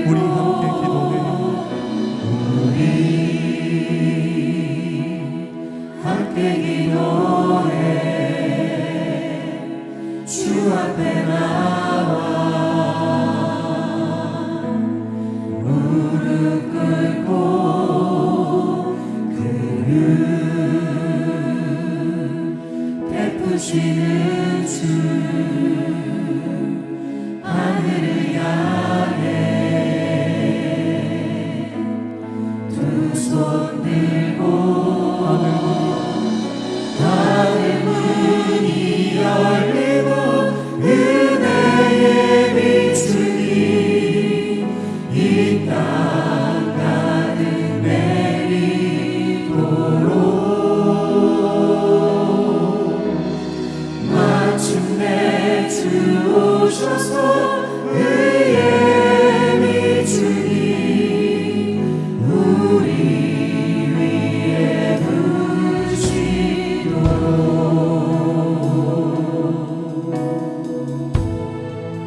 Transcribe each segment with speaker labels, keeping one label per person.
Speaker 1: 우리 함께 기도해.
Speaker 2: 우리 함께 기도해. 주 앞에 나와 무릎 꿇고 그를 베푸시는 주 하늘을 향해 두 손 들고 하늘 문이 열리고 은혜의 비추기 이 땅 가득 내리도록 마침내 주 오셔서 의의 비추기 우리 위에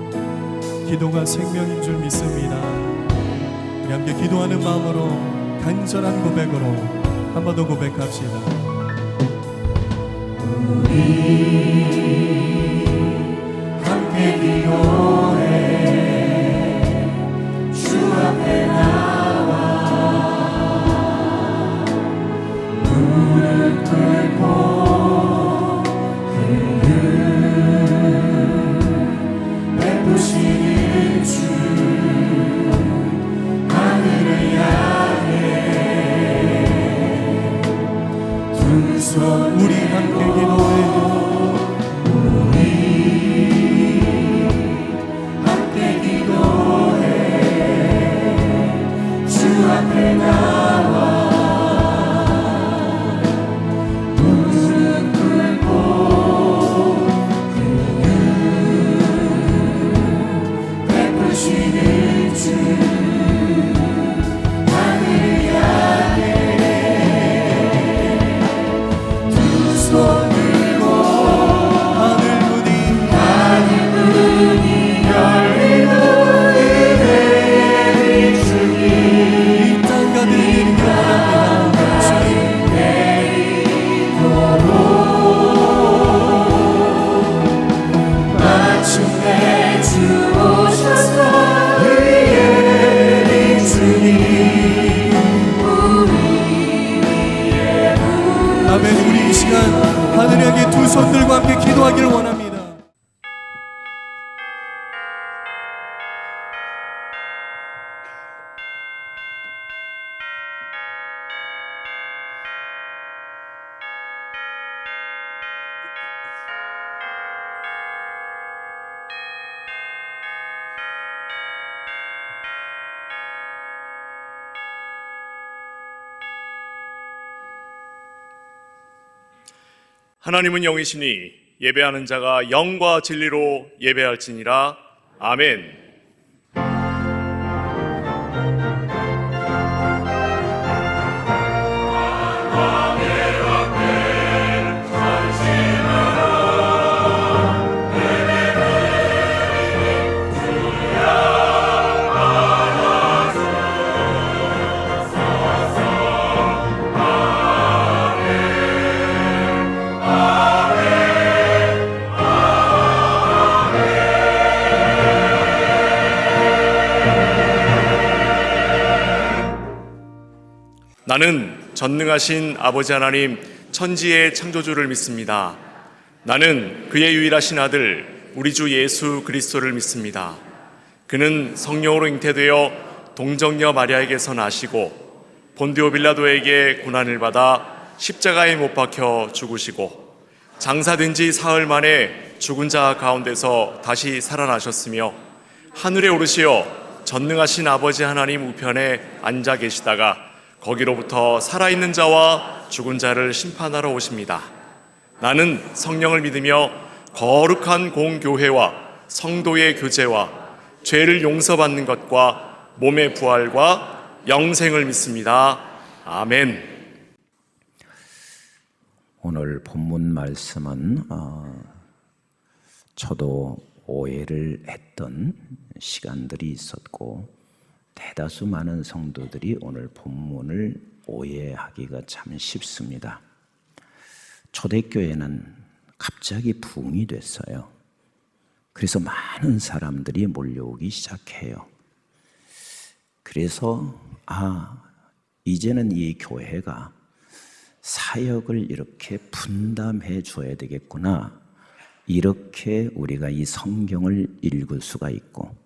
Speaker 2: 부으시도록.
Speaker 1: 기도가 생명인 줄 믿습니다. 우리 함께 기도하는 마음으로 간절한 고백으로 한 번 더 고백합시다.
Speaker 2: 우리 함께 기도해. 주 앞에 나와 무릎 꿇고 그를 베푸시는 주 하늘을 향해 두 손
Speaker 1: 우리 함께 기도해.
Speaker 2: 우리 함께 기도해. 주 앞에 나와 무릎 꿇고 그를 베푸시는 주 하늘을 향해 두 손 들고 하늘 문이 열리고 은혜의 비추기
Speaker 1: 이 땅 가득
Speaker 2: 내리도록 마침내 주 오셔서 의의 비추기 우리 위에
Speaker 1: 아멘. 우리 이 시간 하늘 향해 두 손들과 함께 기도하기를 원합니다.
Speaker 3: 하나님은 영이시니 예배하는 자가 영과 진리로 예배할지니라. 아멘. 나는 전능하신 아버지 하나님 천지의 창조주를 믿습니다. 나는 그의 유일하신 아들 우리 주 예수 그리스도를 믿습니다. 그는 성령으로 잉태되어 동정녀 마리아에게서 나시고 본디오 빌라도에게 고난을 받아 십자가에 못 박혀 죽으시고 장사된 지 사흘 만에 죽은 자 가운데서 다시 살아나셨으며 하늘에 오르시어 전능하신 아버지 하나님 우편에 앉아 계시다가 거기로부터 살아있는 자와 죽은 자를 심판하러 오십니다. 나는 성령을 믿으며 거룩한 공교회와 성도의 교제와 죄를 용서받는 것과 몸의 부활과 영생을 믿습니다. 아멘.
Speaker 4: 오늘 본문 말씀은 저도 오해를 했던 시간들이 있었고 대다수 많은 성도들이 오늘 본문을 오해하기가 참 쉽습니다. 초대교회는 갑자기 붕이 됐어요. 그래서 많은 사람들이 몰려오기 시작해요. 그래서 이제는 이 교회가 사역을 이렇게 분담해 줘야 되겠구나, 이렇게 우리가 이 성경을 읽을 수가 있고,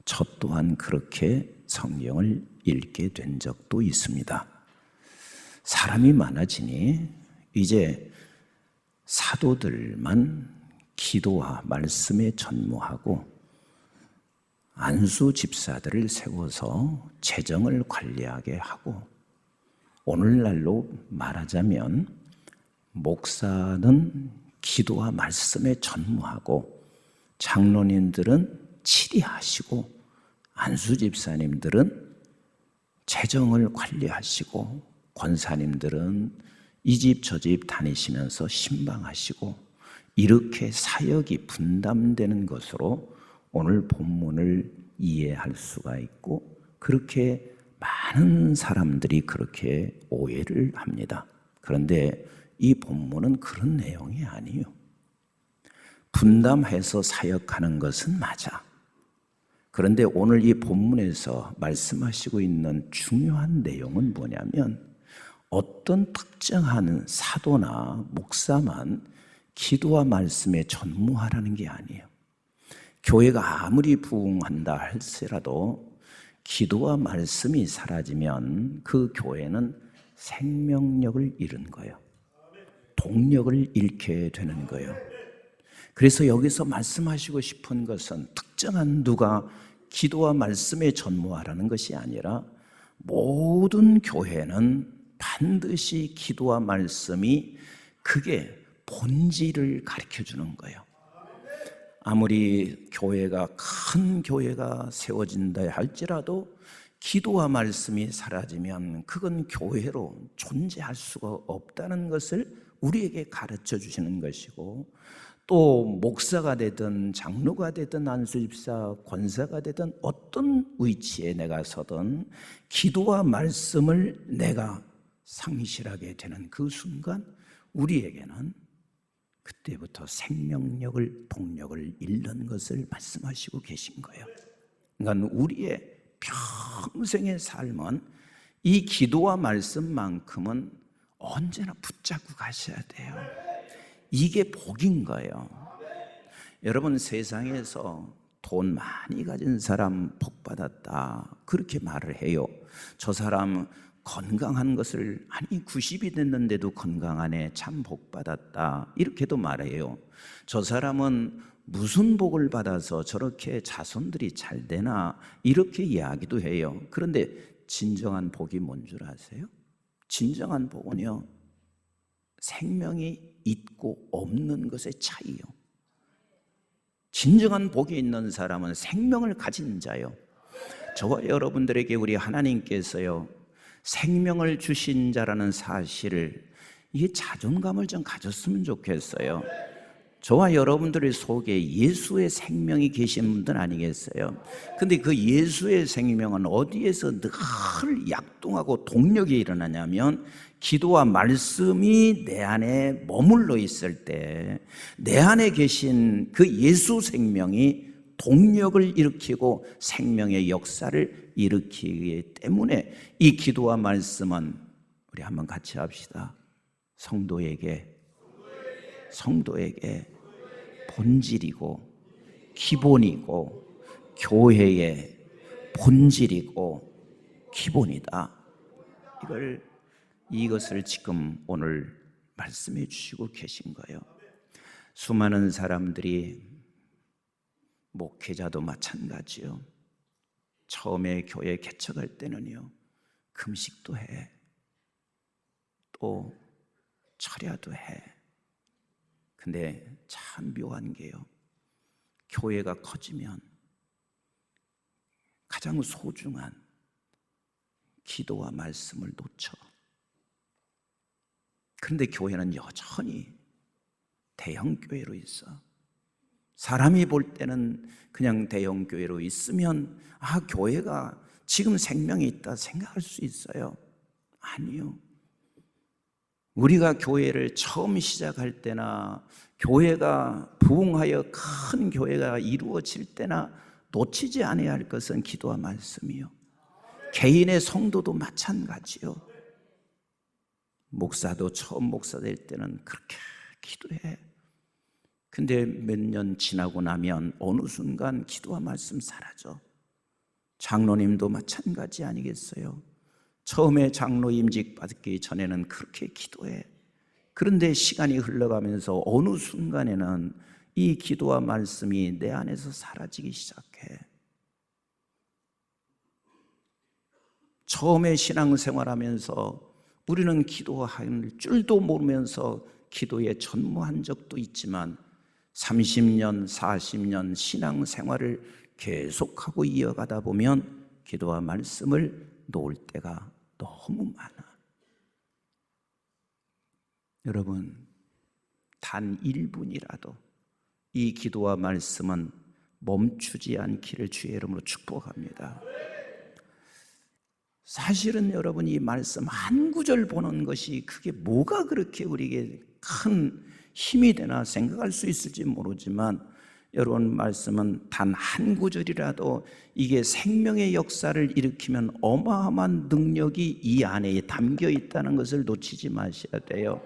Speaker 4: 저 또한 그렇게 성경을 읽게 된 적도 있습니다. 사람이 많아지니 이제 사도들만 기도와 말씀에 전무하고 안수 집사들을 세워서 재정을 관리하게 하고, 오늘날로 말하자면 목사는 기도와 말씀에 전무하고 장로님들은 치리하시고 안수 집사님들은 재정을 관리하시고 권사님들은 이 집 저 집 다니시면서 신방하시고, 이렇게 사역이 분담되는 것으로 오늘 본문을 이해할 수가 있고, 그렇게 많은 사람들이 그렇게 오해를 합니다. 그런데 이 본문은 그런 내용이 아니에요. 분담해서 사역하는 것은 맞아. 그런데 오늘 이 본문에서 말씀하시고 있는 중요한 내용은 뭐냐면, 어떤 특정한 사도나 목사만 기도와 말씀에 전무하라는 게 아니에요. 교회가 아무리 부흥한다 할지라도 기도와 말씀이 사라지면 그 교회는 생명력을 잃은 거예요. 동력을 잃게 되는 거예요. 그래서 여기서 말씀하시고 싶은 것은 특정한 누가 기도와 말씀에 전무하라는 것이 아니라 모든 교회는 반드시 기도와 말씀이, 그게 본질을 가르쳐 주는 거예요. 아무리 교회가 큰 교회가 세워진다 할지라도 기도와 말씀이 사라지면 그건 교회로 존재할 수가 없다는 것을 우리에게 가르쳐 주시는 것이고, 또 목사가 되든 장로가 되든 안수집사, 권사가 되든 어떤 위치에 내가 서든 기도와 말씀을 내가 상실하게 되는 그 순간 우리에게는 그때부터 생명력을, 동력을 잃는 것을 말씀하시고 계신 거예요. 그러니까 우리의 평생의 삶은 이 기도와 말씀만큼은 언제나 붙잡고 가셔야 돼요. 이게 복인 거예요. 여러분, 세상에서 돈 많이 가진 사람 복 받았다, 그렇게 말을 해요. 저 사람 건강한 것을 90이 됐는데도 건강하네, 참 복 받았다, 이렇게도 말해요. 저 사람은 무슨 복을 받아서 저렇게 자손들이 잘 되나, 이렇게 이야기도 해요. 그런데 진정한 복이 뭔 줄 아세요? 진정한 복은요, 생명이 있고 없는 것의 차이요. 진정한 복이 있는 사람은 생명을 가진 자요. 저와 여러분들에게 우리 하나님께서요, 생명을 주신 자라는 사실을, 이게 자존감을 좀 가졌으면 좋겠어요. 저와 여러분들의 속에 예수의 생명이 계신 분들 아니겠어요? 근데 그 예수의 생명은 어디에서 늘 약동하고 동력이 일어나냐면, 기도와 말씀이 내 안에 머물러 있을 때 내 안에 계신 그 예수 생명이 동력을 일으키고 생명의 역사를 일으키기 때문에 이 기도와 말씀은, 우리 한번 같이 합시다. 성도에게 본질이고 기본이고 교회의 본질이고 기본이다. 이것을 지금 오늘 말씀해 주시고 계신 거예요. 수많은 사람들이, 목회자도 마찬가지요. 처음에 교회 개척할 때는요, 금식도 해, 또 철야도 해. 근데 참 묘한 게요, 교회가 커지면 가장 소중한 기도와 말씀을 놓쳐. 그런데 교회는 여전히 대형교회로 있어. 사람이 볼 때는 그냥 대형 교회로 있으면 교회가 지금 생명이 있다 생각할 수 있어요. 아니요. 우리가 교회를 처음 시작할 때나 교회가 부흥하여 큰 교회가 이루어질 때나 놓치지 않아야 할 것은 기도와 말씀이요. 개인의 성도도 마찬가지요. 목사도 처음 목사 될 때는 그렇게 기도해. 근데 몇 년 지나고 나면 어느 순간 기도와 말씀 사라져. 장로님도 마찬가지 아니겠어요? 처음에 장로 임직 받기 전에는 그렇게 기도해. 그런데 시간이 흘러가면서 어느 순간에는 이 기도와 말씀이 내 안에서 사라지기 시작해. 처음에 신앙생활하면서 우리는 기도할 줄도 모르면서 기도에 전무한 적도 있지만 30년, 40년 신앙생활을 계속하고 이어가다 보면 기도와 말씀을 놓을 때가 너무 많아. 여러분, 단 1분이라도 이 기도와 말씀은 멈추지 않기를 주의 이름으로 축복합니다. 사실은 여러분, 이 말씀 한 구절 보는 것이 그게 뭐가 그렇게 우리에게 큰 힘이 되나 생각할 수 있을지 모르지만, 여러분, 말씀은 단 한 구절이라도 이게 생명의 역사를 일으키면 어마어마한 능력이 이 안에 담겨 있다는 것을 놓치지 마셔야 돼요.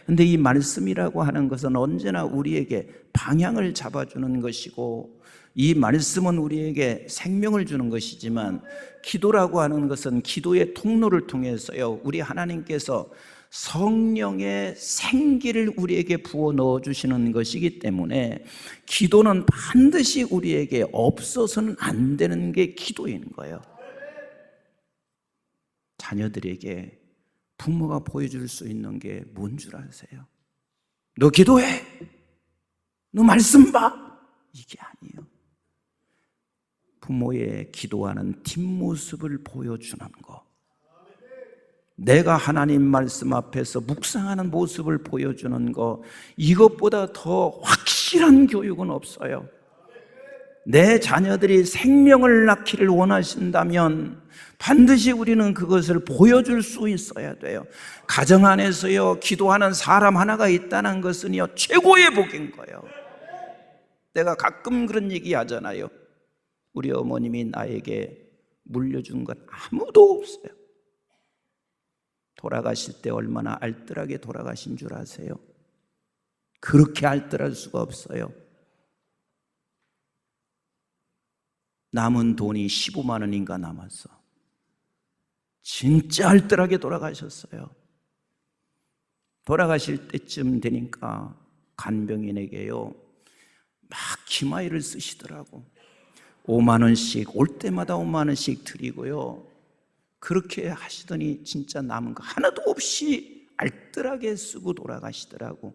Speaker 4: 근데 이 말씀이라고 하는 것은 언제나 우리에게 방향을 잡아주는 것이고, 이 말씀은 우리에게 생명을 주는 것이지만, 기도라고 하는 것은 기도의 통로를 통해서요, 우리 하나님께서 성령의 생기를 우리에게 부어 넣어주시는 것이기 때문에 기도는 반드시 우리에게 없어서는 안 되는 게 기도인 거예요. 자녀들에게 부모가 보여줄 수 있는 게 뭔 줄 아세요? 너 기도해! 너 말씀 봐! 이게 아니에요. 부모의 기도하는 뒷모습을 보여주는 거, 내가 하나님 말씀 앞에서 묵상하는 모습을 보여주는 거, 이것보다 더 확실한 교육은 없어요. 내 자녀들이 생명을 낳기를 원하신다면 반드시 우리는 그것을 보여줄 수 있어야 돼요. 가정 안에서요, 기도하는 사람 하나가 있다는 것은요, 최고의 복인 거예요. 내가 가끔 그런 얘기 하잖아요. 우리 어머님이 나에게 물려준 건 아무도 없어요. 돌아가실 때 얼마나 알뜰하게 돌아가신 줄 아세요? 그렇게 알뜰할 수가 없어요. 남은 돈이 15만 원인가 남았어. 진짜 알뜰하게 돌아가셨어요. 돌아가실 때쯤 되니까 간병인에게요, 막 기마이를 쓰시더라고. 5만 원씩, 올 때마다 5만 원씩 드리고요, 그렇게 하시더니 진짜 남은 거 하나도 없이 알뜰하게 쓰고 돌아가시더라고.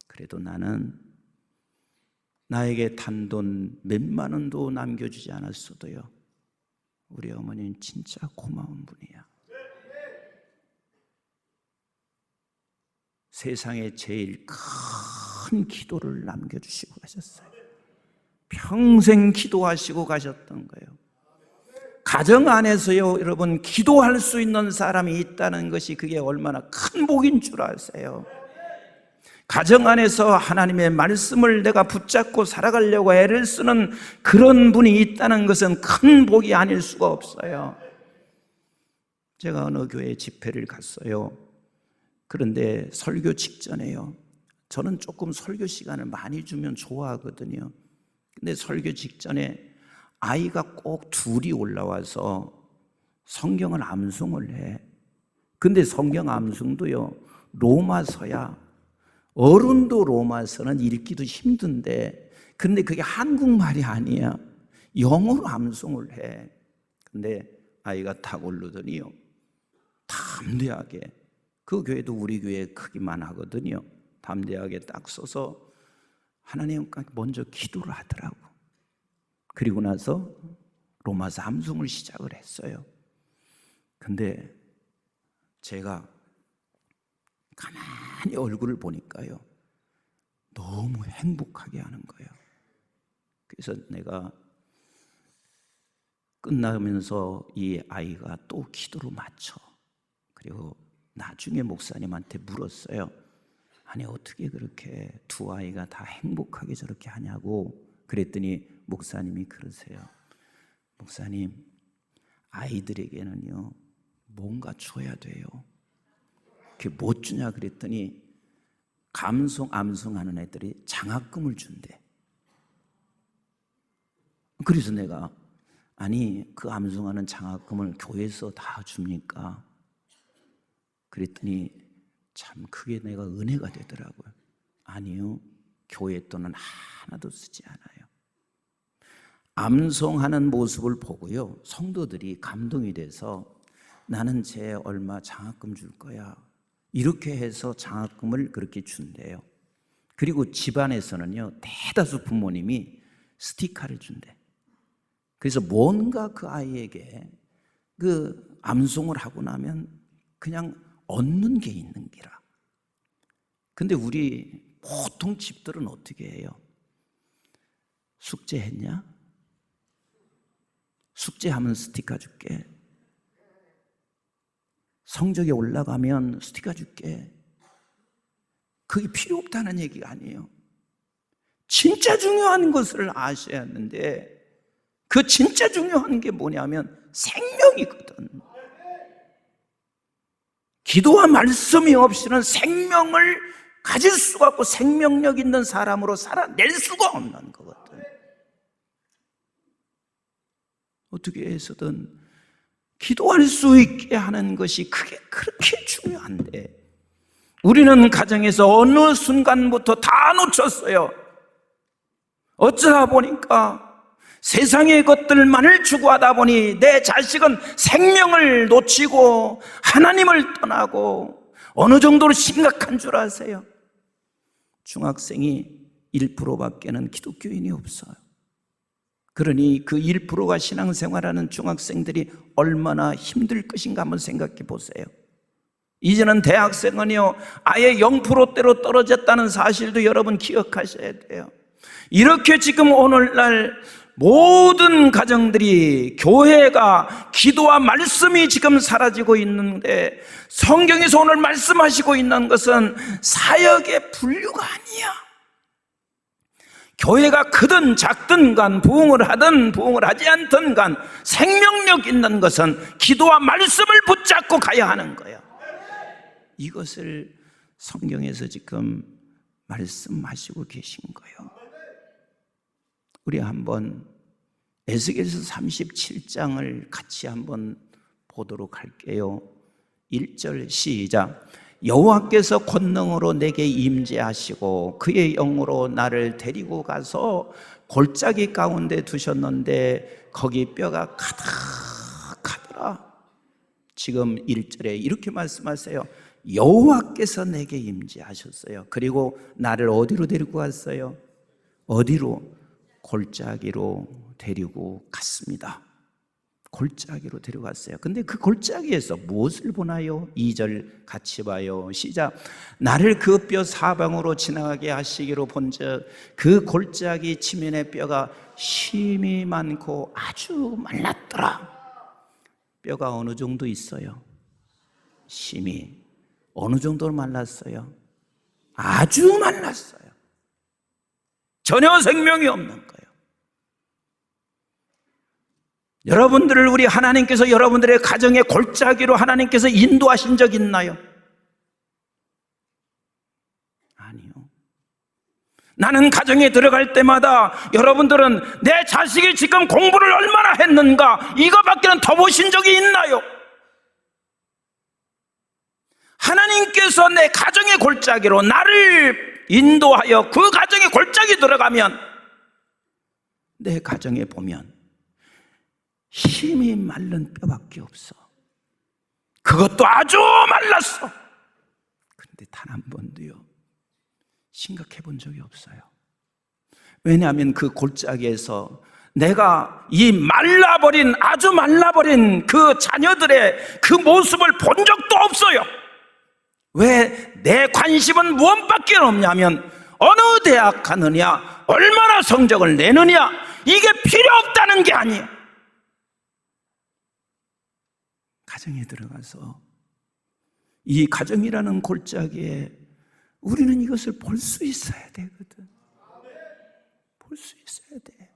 Speaker 4: 그래도 나는 나에게 단돈 몇만 원도 남겨주지 않았어도요, 우리 어머니는 진짜 고마운 분이야. 세상에 제일 큰 기도를 남겨주시고 가셨어요. 평생 기도하시고 가셨던 거예요. 가정 안에서요, 여러분, 기도할 수 있는 사람이 있다는 것이 그게 얼마나 큰 복인 줄 아세요? 가정 안에서 하나님의 말씀을 내가 붙잡고 살아가려고 애를 쓰는 그런 분이 있다는 것은 큰 복이 아닐 수가 없어요. 제가 어느 교회 집회를 갔어요. 그런데 설교 직전에요, 저는 조금 설교 시간을 많이 주면 좋아하거든요. 근데 설교 직전에 아이가 꼭 둘이 올라와서 성경을 암송을 해. 근데 성경 암송도요, 로마서야. 어른도 로마서는 읽기도 힘든데, 근데 그게 한국말이 아니야. 영어로 암송을 해. 근데 아이가 탁 오르더니요, 담대하게, 그 교회도 우리 교회 크기만 하거든요, 담대하게 딱 서서 하나님께 먼저 기도를 하더라고. 그리고 나서 로마서 암송을 시작을 했어요. 근데 제가 가만히 얼굴을 보니까요, 너무 행복하게 하는 거예요. 그래서 내가 끝나면서 이 아이가 또 기도로 맞춰. 그리고 나중에 목사님한테 물었어요. 아니 어떻게 그렇게 두 아이가 다 행복하게 저렇게 하냐고. 그랬더니 목사님이 그러세요. 목사님, 아이들에게는요 뭔가 줘야 돼요. 그게 못 주냐 그랬더니 암송하는 애들이 장학금을 준대. 그래서 내가 아니 그 암송하는 장학금을 교회에서 다 줍니까? 그랬더니 참 그게 내가 은혜가 되더라고요. 아니요, 교회 돈은 하나도 쓰지 않아요. 암송하는 모습을 보고요 성도들이 감동이 돼서 나는 쟤 얼마 장학금 줄 거야 이렇게 해서 장학금을 그렇게 준대요. 그리고 집안에서는요 대다수 부모님이 스티커를 준대. 그래서 뭔가 그 아이에게 그 암송을 하고 나면 그냥 얻는 게 있는 기라. 근데 우리 보통 집들은 어떻게 해요? 숙제했냐? 숙제하면 스티커 줄게. 성적이 올라가면 스티커 줄게. 그게 필요 없다는 얘기가 아니에요. 진짜 중요한 것을 아셔야 하는데 그 진짜 중요한 게 뭐냐면 생명이거든. 기도와 말씀이 없이는 생명을 가질 수가 없고 생명력 있는 사람으로 살아낼 수가 없는 거거든. 어떻게 해서든 기도할 수 있게 하는 것이 그게 그렇게 중요한데 우리는 가정에서 어느 순간부터 다 놓쳤어요. 어쩌다 보니까 세상의 것들만을 추구하다 보니 내 자식은 생명을 놓치고 하나님을 떠나고 어느 정도로 심각한 줄 아세요? 중학생이 1%밖에는 기독교인이 없어요. 그러니 그 1%가 신앙생활하는 중학생들이 얼마나 힘들 것인가 한번 생각해 보세요. 이제는 대학생은요 아예 0%대로 떨어졌다는 사실도 여러분 기억하셔야 돼요. 이렇게 지금 오늘날 모든 가정들이 교회가 기도와 말씀이 지금 사라지고 있는데 성경에서 오늘 말씀하시고 있는 것은 사역의 분류가 아니야. 교회가 크든 작든 간 부흥을 하든 부흥을 하지 않든 간 생명력 있는 것은 기도와 말씀을 붙잡고 가야 하는 거야. 이것을 성경에서 지금 말씀하시고 계신 거예요. 우리 한번 에스겔서 37장을 같이 한번 보도록 할게요. 1절 시작. 여호와께서 권능으로 내게 임재하시고 그의 영으로 나를 데리고 가서 골짜기 가운데 두셨는데 거기 뼈가 가득하더라. 지금 1절에 이렇게 말씀하세요. 여호와께서 내게 임재하셨어요. 그리고 나를 어디로 데리고 갔어요? 어디로? 골짜기로 데리고 갔습니다. 골짜기로 데려갔어요. 근데 그 골짜기에서 무엇을 보나요? 2절 같이 봐요. 시작. 나를 그 뼈 사방으로 지나가게 하시기로 본즉 그 골짜기 지면의 뼈가 심이 많고 아주 말랐더라. 뼈가 어느 정도 있어요? 심이 어느 정도로 말랐어요? 아주 말랐어요. 전혀 생명이 없는 거예요. 여러분들을 우리 하나님께서 여러분들의 가정의 골짜기로 하나님께서 인도하신 적 있나요? 아니요. 나는 가정에 들어갈 때마다 여러분들은 내 자식이 지금 공부를 얼마나 했는가 이거밖에는 더 보신 적이 있나요? 하나님께서 내 가정의 골짜기로 나를 인도하여 그 가정의 골짜기 들어가면 내 가정에 보면 힘이 마른 뼈밖에 없어. 그것도 아주 말랐어. 근데 단 한 번도요 심각해 본 적이 없어요. 왜냐하면 그 골짜기에서 내가 이 말라버린 아주 말라버린 그 자녀들의 그 모습을 본 적도 없어요. 왜? 내 관심은 무엇밖에 없냐면 어느 대학 가느냐, 얼마나 성적을 내느냐, 이게 필요 없다는 게 아니에요. 가정에 들어가서 이 가정이라는 골짜기에 우리는 이것을 볼 수 있어야 되거든. 볼 수 있어야 돼.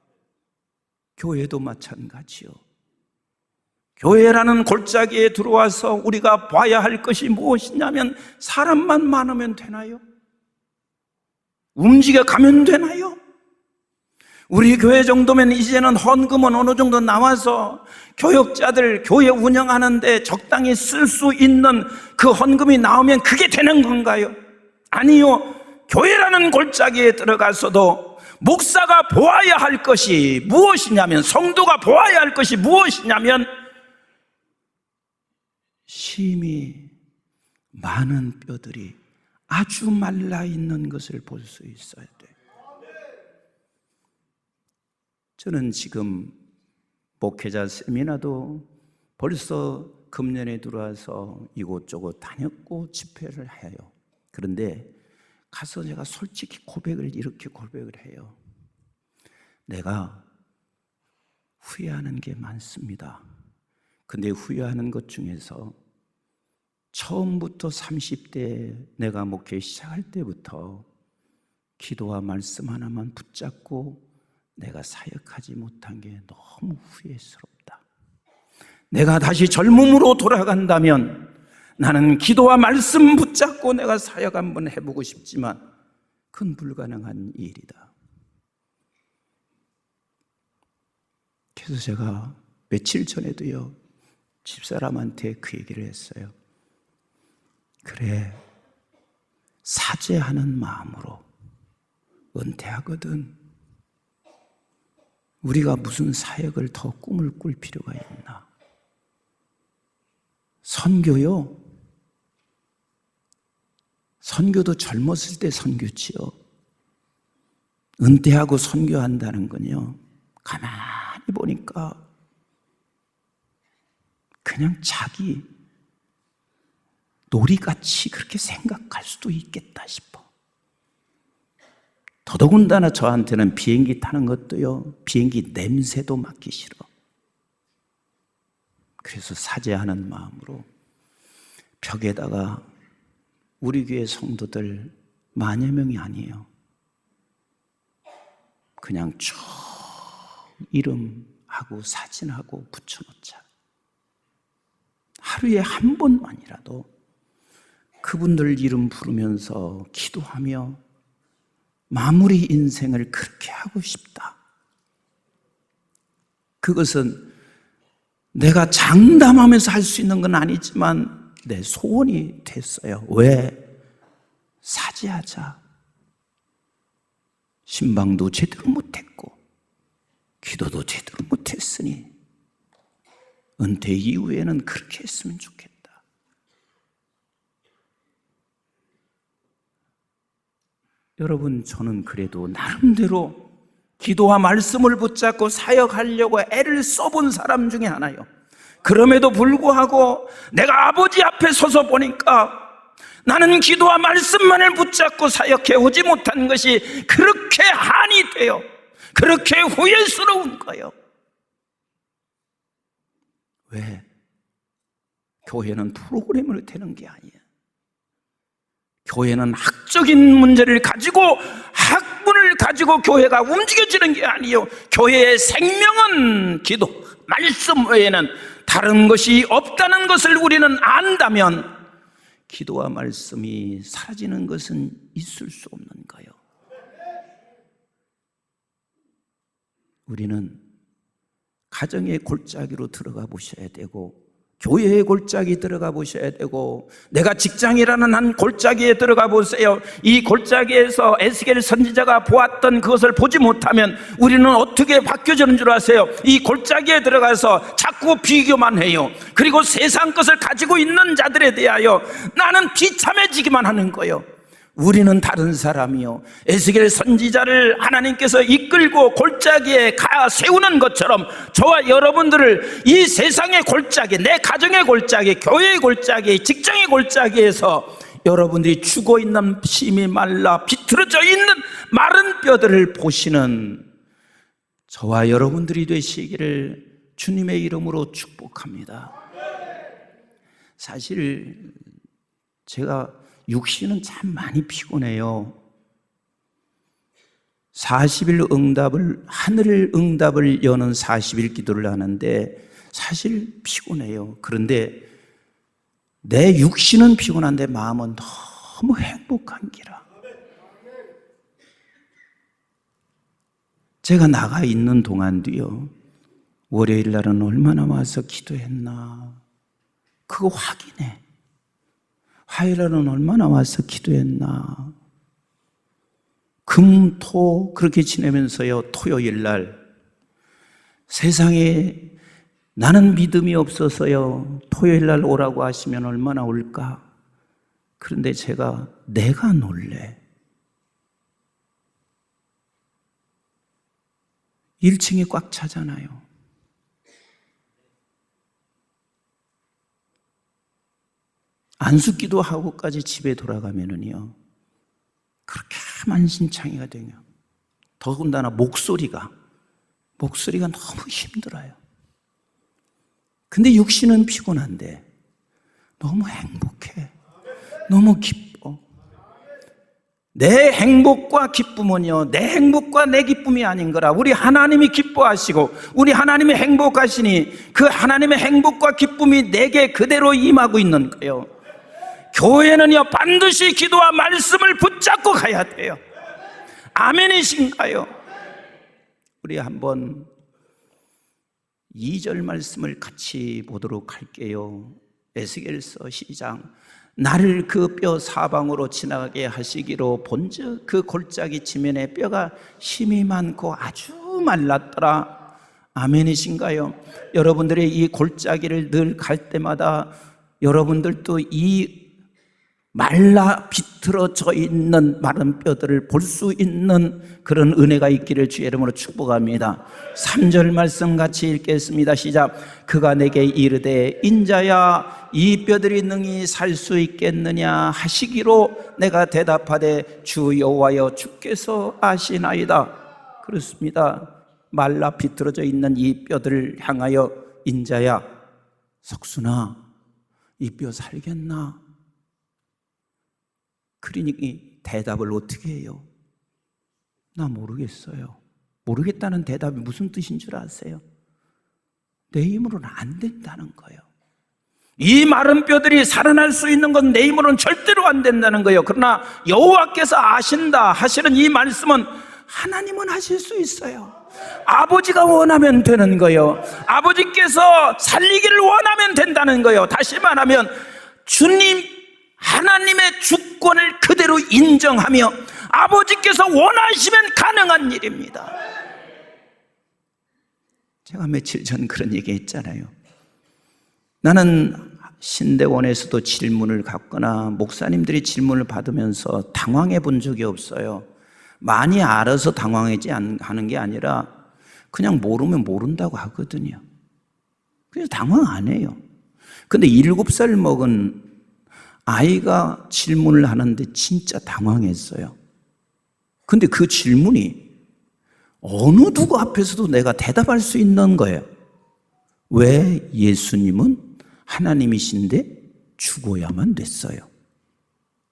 Speaker 4: 교회도 마찬가지요. 교회라는 골짜기에 들어와서 우리가 봐야 할 것이 무엇이냐면, 사람만 많으면 되나요? 움직여 가면 되나요? 우리 교회 정도면 이제는 헌금은 어느 정도 나와서 교역자들 교회 운영하는데 적당히 쓸 수 있는 그 헌금이 나오면 그게 되는 건가요? 아니요. 교회라는 골짜기에 들어가서도 목사가 보아야 할 것이 무엇이냐면, 성도가 보아야 할 것이 무엇이냐면, 심히 많은 뼈들이 아주 말라 있는 것을 볼 수 있어야 돼요. 저는 지금 목회자 세미나도 벌써 금년에 들어와서 이곳저곳 다녔고 집회를 해요. 그런데 가서 제가 솔직히 이렇게 고백을 해요. 내가 후회하는 게 많습니다. 근데 후회하는 것 중에서 처음부터 30대 내가 목회 시작할 때부터 기도와 말씀 하나만 붙잡고 내가 사역하지 못한 게 너무 후회스럽다. 내가 다시 젊음으로 돌아간다면 나는 기도와 말씀 붙잡고 내가 사역 한번 해보고 싶지만 그건 불가능한 일이다. 그래서 제가 며칠 전에도요, 집사람한테 그 얘기를 했어요. 그래, 사죄하는 마음으로 은퇴하거든. 우리가 무슨 사역을 더 꿈을 꿀 필요가 있나? 선교요? 선교도 젊었을 때 선교지요. 은퇴하고 선교한다는 건요, 가만히 보니까 그냥 자기 놀이같이 그렇게 생각할 수도 있겠다 싶어. 더더군다나 저한테는 비행기 타는 것도요, 비행기 냄새도 맡기 싫어. 그래서 사죄하는 마음으로 벽에다가 우리 교회 성도들 만여 명이 아니에요. 그냥 쭉 이름하고 사진하고 붙여놓자. 하루에 한 번만이라도 그분들 이름 부르면서 기도하며 마무리 인생을 그렇게 하고 싶다. 그것은 내가 장담하면서 할 수 있는 건 아니지만 내 소원이 됐어요. 왜? 사죄하자. 신방도 제대로 못했고 기도도 제대로 못했으니 은퇴 이후에는 그렇게 했으면 좋겠다. 여러분, 저는 그래도 나름대로 기도와 말씀을 붙잡고 사역하려고 애를 써본 사람 중에 하나요. 그럼에도 불구하고 내가 아버지 앞에 서서 보니까 나는 기도와 말씀만을 붙잡고 사역해 오지 못한 것이 그렇게 한이 돼요. 그렇게 후회스러운 거예요. 왜? 교회는 프로그램을 되는 게 아니에요. 교회는 학적인 문제를 가지고, 학문을 가지고 교회가 움직여지는 게 아니에요. 교회의 생명은 기도, 말씀 외에는 다른 것이 없다는 것을 우리는 안다면 기도와 말씀이 사라지는 것은 있을 수 없는 거예요. 우리는 가정의 골짜기로 들어가 보셔야 되고, 교회의 골짜기 들어가 보셔야 되고, 내가 직장이라는 한 골짜기에 들어가 보세요. 이 골짜기에서 에스겔 선지자가 보았던 그것을 보지 못하면 우리는 어떻게 바뀌어지는 줄 아세요? 이 골짜기에 들어가서 자꾸 비교만 해요. 그리고 세상 것을 가지고 있는 자들에 대하여 나는 비참해지기만 하는 거예요. 우리는 다른 사람이요, 에스겔 선지자를 하나님께서 이끌고 골짜기에 가 세우는 것처럼 저와 여러분들을 이 세상의 골짜기, 내 가정의 골짜기, 교회의 골짜기, 직장의 골짜기에서 여러분들이 죽어 있는 심이 말라 비틀어져 있는 마른 뼈들을 보시는 저와 여러분들이 되시기를 주님의 이름으로 축복합니다. 사실 제가 육신은 참 많이 피곤해요. 40일 응답을, 하늘 응답을 여는 40일 기도를 하는데 사실 피곤해요. 그런데 내 육신은 피곤한데 마음은 너무 행복한 기라. 제가 나가 있는 동안도요, 월요일 날은 얼마나 와서 기도했나 그거 확인해. 화요일 날은 얼마나 와서 기도했나. 금, 토 그렇게 지내면서요, 토요일 날 세상에 나는 믿음이 없어서요, 토요일 날 오라고 하시면 얼마나 올까. 그런데 내가 놀래. 1층이 꽉 차잖아요. 안수기도 하고까지 집에 돌아가면은요, 그렇게 만신창이가 돼요. 더군다나 목소리가 너무 힘들어요. 근데 육신은 피곤한데 너무 행복해. 너무 기뻐. 내 행복과 기쁨은요, 내 행복과 내 기쁨이 아닌 거라. 우리 하나님이 기뻐하시고 우리 하나님이 행복하시니 그 하나님의 행복과 기쁨이 내게 그대로 임하고 있는 거예요. 교회는요, 반드시 기도와 말씀을 붙잡고 가야 돼요. 아멘이신가요? 우리 한번 2절 말씀을 같이 보도록 할게요. 에스겔서 10장. 나를 그 뼈 사방으로 지나가게 하시기로 본즉 그 골짜기 지면에 뼈가 힘이 많고 아주 말랐더라. 아멘이신가요? 여러분들의 이 골짜기를 늘 갈 때마다 여러분들도 이 말라 비틀어져 있는 마른 뼈들을 볼 수 있는 그런 은혜가 있기를 주의 이름으로 축복합니다. 3절 말씀 같이 읽겠습니다. 시작. 그가 내게 이르되 인자야 이 뼈들이 능히 살 수 있겠느냐 하시기로 내가 대답하되 주 여호와여 주께서 아시나이다. 그렇습니다. 말라 비틀어져 있는 이 뼈들을 향하여 인자야, 석순아, 이 뼈 살겠나? 그러니 대답을 어떻게 해요? 나 모르겠어요. 모르겠다는 대답이 무슨 뜻인 줄 아세요? 내 힘으로는 안 된다는 거예요. 이 마른 뼈들이 살아날 수 있는 건 내 힘으로는 절대로 안 된다는 거예요. 그러나 여호와께서 아신다 하시는 이 말씀은 하나님은 하실 수 있어요. 아버지가 원하면 되는 거예요. 아버지께서 살리기를 원하면 된다는 거예요. 다시 말하면 주님 하나님의 주권을 그대로 인정하며 아버지께서 원하시면 가능한 일입니다. 제가 며칠 전 그런 얘기 했잖아요. 나는 신대원에서도 질문을 받거나 목사님들이 질문을 받으면서 당황해 본 적이 없어요. 많이 알아서 당황하지 하는 게 아니라 그냥 모르면 모른다고 하거든요. 그래서 당황 안 해요. 근데 7살 먹은 아이가 질문을 하는데 진짜 당황했어요. 근데 그 질문이 어느 누구 앞에서도 내가 대답할 수 있는 거예요. 왜 예수님은 하나님이신데 죽어야만 됐어요?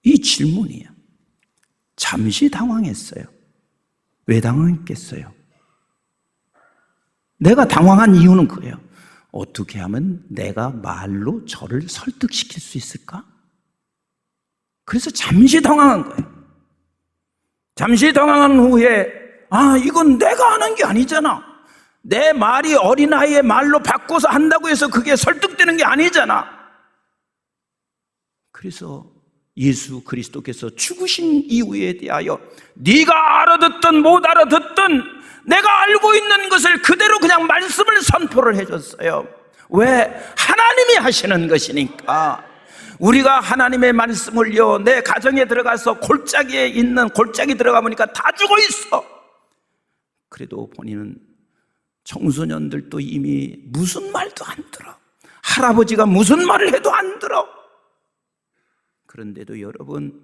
Speaker 4: 이 질문이에요. 잠시 당황했어요. 왜 당황했겠어요? 내가 당황한 이유는 그래요. 어떻게 하면 내가 말로 저를 설득시킬 수 있을까? 그래서 잠시 당황한 거예요. 잠시 당황한 후에 이건 내가 하는 게 아니잖아. 내 말이 어린아이의 말로 바꿔서 한다고 해서 그게 설득되는 게 아니잖아. 그래서 예수 그리스도께서 죽으신 이유에 대하여 네가 알아듣든 못 알아듣든 내가 알고 있는 것을 그대로 그냥 말씀을 선포를 해줬어요. 왜? 하나님이 하시는 것이니까. 우리가 하나님의 말씀을요, 내 가정에 들어가서 골짜기에 있는 골짜기 들어가 보니까 다 죽어 있어. 그래도 본인은 청소년들도 이미 무슨 말도 안 들어. 할아버지가 무슨 말을 해도 안 들어. 그런데도 여러분,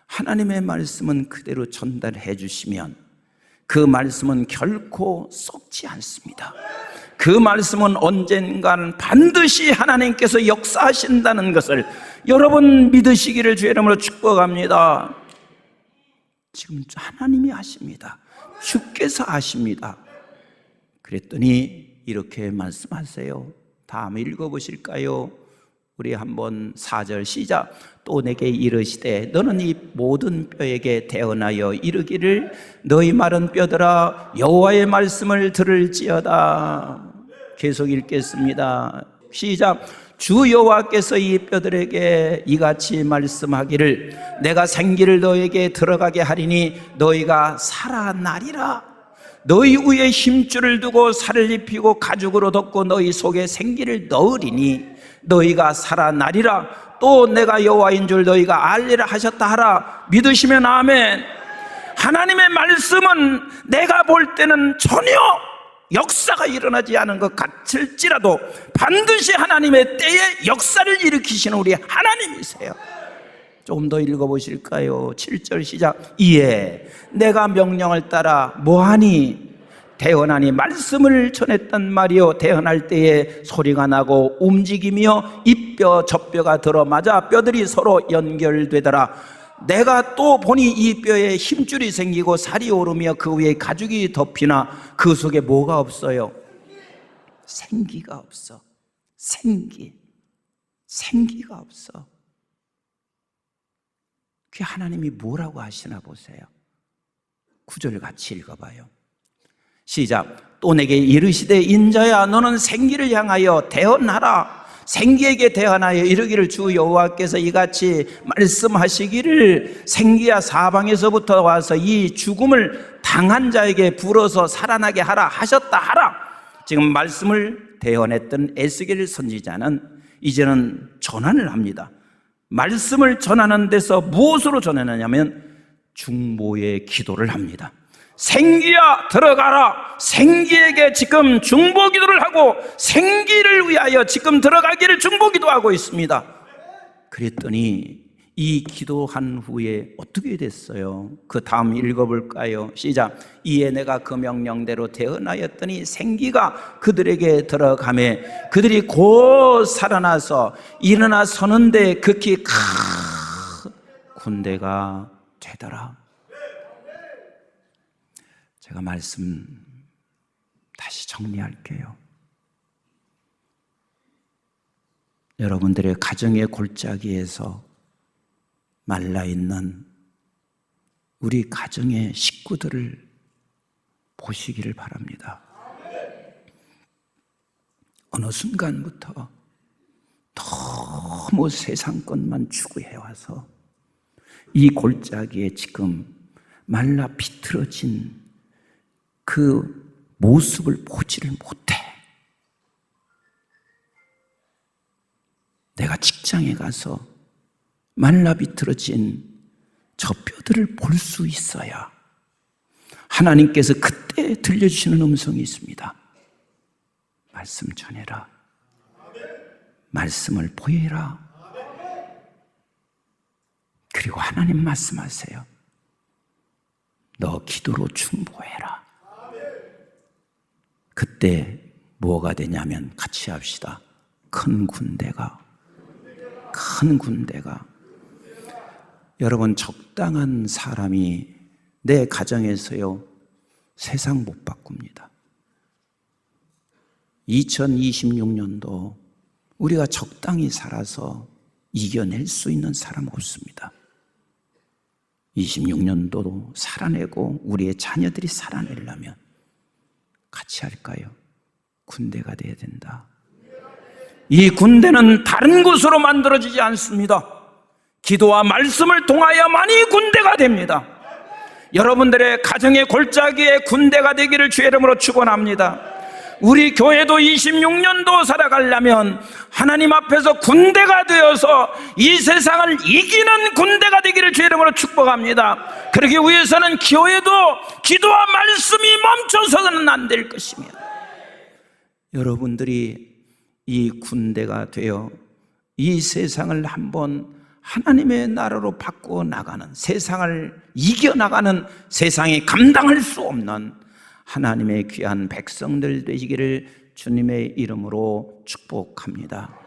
Speaker 4: 하나님의 말씀은 그대로 전달해 주시면 그 말씀은 결코 썩지 않습니다. 그 말씀은 언젠가는 반드시 하나님께서 역사하신다는 것을 여러분 믿으시기를 주의 이름으로 축복합니다. 지금 하나님이 아십니다. 주께서 아십니다. 그랬더니 이렇게 말씀하세요. 다음 읽어보실까요? 우리 한번 4절 시작. 또 내게 이르시되 너는 이 모든 뼈에게 대언하여 이르기를 너희 마른 뼈들아 여호와의 말씀을 들을지어다. 계속 읽겠습니다. 시작. 주 여호와께서 이 뼈들에게 이같이 말씀하기를 내가 생기를 너에게 들어가게 하리니 너희가 살아나리라. 너희 위에 힘줄을 두고 살을 입히고 가죽으로 덮고 너희 속에 생기를 넣으리니 너희가 살아나리라. 또 내가 여호와인 줄 너희가 알리라 하셨다 하라. 믿으시면 아멘. 하나님의 말씀은 내가 볼 때는 전혀 역사가 일어나지 않은 것 같을지라도 반드시 하나님의 때에 역사를 일으키시는 우리 하나님이세요. 조금 더 읽어보실까요? 7절 시작. 이에 내가 명령을 따라 뭐하니? 대언하니 말씀을 전했단 말이요. 대언할 때에 소리가 나고 움직이며 이 뼈 저 뼈가 들어맞아 뼈들이 서로 연결되더라. 내가 또 보니 이 뼈에 힘줄이 생기고 살이 오르며 그 위에 가죽이 덮이나 그 속에 뭐가 없어요? 생기가 없어. 생기가 없어. 그 하나님이 뭐라고 하시나 보세요. 9절 같이 읽어봐요. 시작. 또 내게 이르시되 인자야 너는 생기를 향하여 대언하라. 생기에게 대언하여 이르기를 주 여호와께서 이같이 말씀하시기를 생기야 사방에서부터 와서 이 죽음을 당한 자에게 불어서 살아나게 하라 하셨다 하라. 지금 말씀을 대언했던 에스겔 선지자는 이제는 전환을 합니다. 말씀을 전하는 데서 무엇으로 전하느냐면 중보의 기도를 합니다. 생기야 들어가라. 생기에게 지금 중보 기도를 하고 생기를 위하여 지금 들어가기를 중보 기도하고 있습니다. 그랬더니 이 기도한 후에 어떻게 됐어요? 그 다음 읽어볼까요? 시작. 이에 내가 그 명령대로 대언하였더니 생기가 그들에게 들어가매 그들이 곧 살아나서 일어나 서는데 극히 큰 군대가 되더라. 제가 말씀 다시 정리할게요. 여러분들의 가정의 골짜기에서 말라있는 우리 가정의 식구들을 보시기를 바랍니다. 어느 순간부터 너무 세상 것만 추구해와서 이 골짜기에 지금 말라 비틀어진 그 모습을 보지를 못해. 내가 직장에 가서 말라 비틀어진 저 뼈들을 볼 수 있어야 하나님께서 그때 들려주시는 음성이 있습니다. 말씀 전해라. 말씀을 보여라. 그리고 하나님 말씀하세요. 너 기도로 중보해라. 그때 뭐가 되냐면 같이 합시다. 큰 군대가 여러분 적당한 사람이 내 가정에서요 세상 못 바꿉니다. 2026년도 우리가 적당히 살아서 이겨낼 수 있는 사람 없습니다. 26년도도 살아내고 우리의 자녀들이 살아내려면 같이 할까요? 군대가 돼야 된다. 이 군대는 다른 것으로 만들어지지 않습니다. 기도와 말씀을 통하여만이 군대가 됩니다. 여러분들의 가정의 골짜기에 군대가 되기를 주의 이름으로 축원합니다. 우리 교회도 26년도 살아가려면 하나님 앞에서 군대가 되어서 이 세상을 이기는 군대가 되기를 주의 이름으로 축복합니다. 그러기 위해서는 교회도 기도와 말씀이 멈춰서는 안 될 것이며 여러분들이 이 군대가 되어 이 세상을 한번 하나님의 나라로 바꾸어 나가는, 세상을 이겨나가는, 세상이 감당할 수 없는 하나님의 귀한 백성들 되시기를 주님의 이름으로 축복합니다.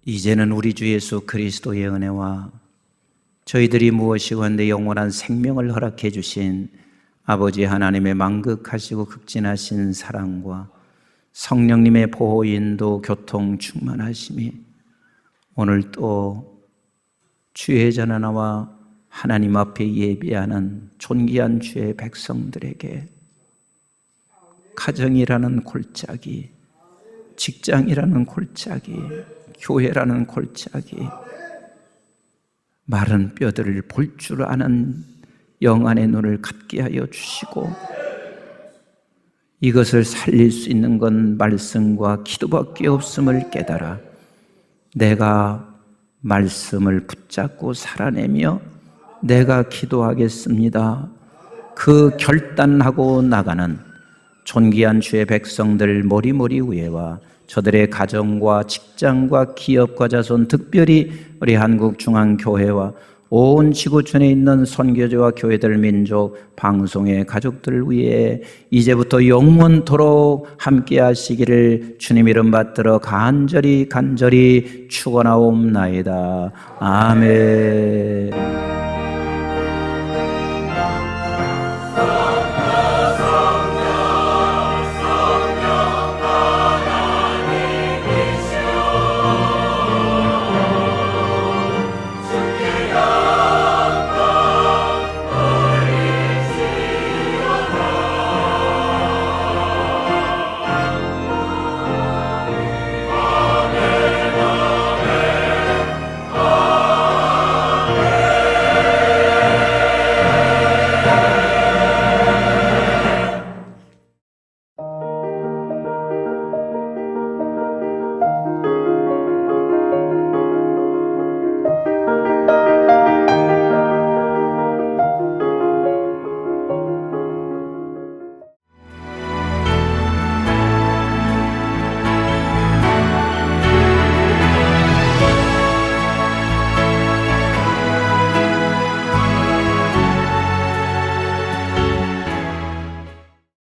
Speaker 4: 이제는 우리 주 예수 그리스도의 은혜와 저희들이 무엇이건대 영원한 생명을 허락해 주신 아버지 하나님의 만극하시고 극진하신 사랑과 성령님의 보호 인도 교통 충만하심이 오늘 또 주의 전에 나와 하나님 앞에 예배하는 존귀한 주의 백성들에게 가정이라는 골짜기, 직장이라는 골짜기, 교회라는 골짜기, 마른 뼈들을 볼 줄 아는 영안의 눈을 갖게 하여 주시고, 이것을 살릴 수 있는 건 말씀과 기도밖에 없음을 깨달아 내가 말씀을 붙잡고 살아내며 내가 기도하겠습니다. 그 결단하고 나가는 존귀한 주의 백성들 모리모리 위에와 저들의 가정과 직장과 기업과 자손, 특별히 우리 한국중앙교회와 온 지구촌에 있는 선교지와 교회들, 민족, 방송의 가족들 위해 이제부터 영원토록 함께 하시기를 주님 이름 받들어 간절히 축원하옵나이다. 아멘.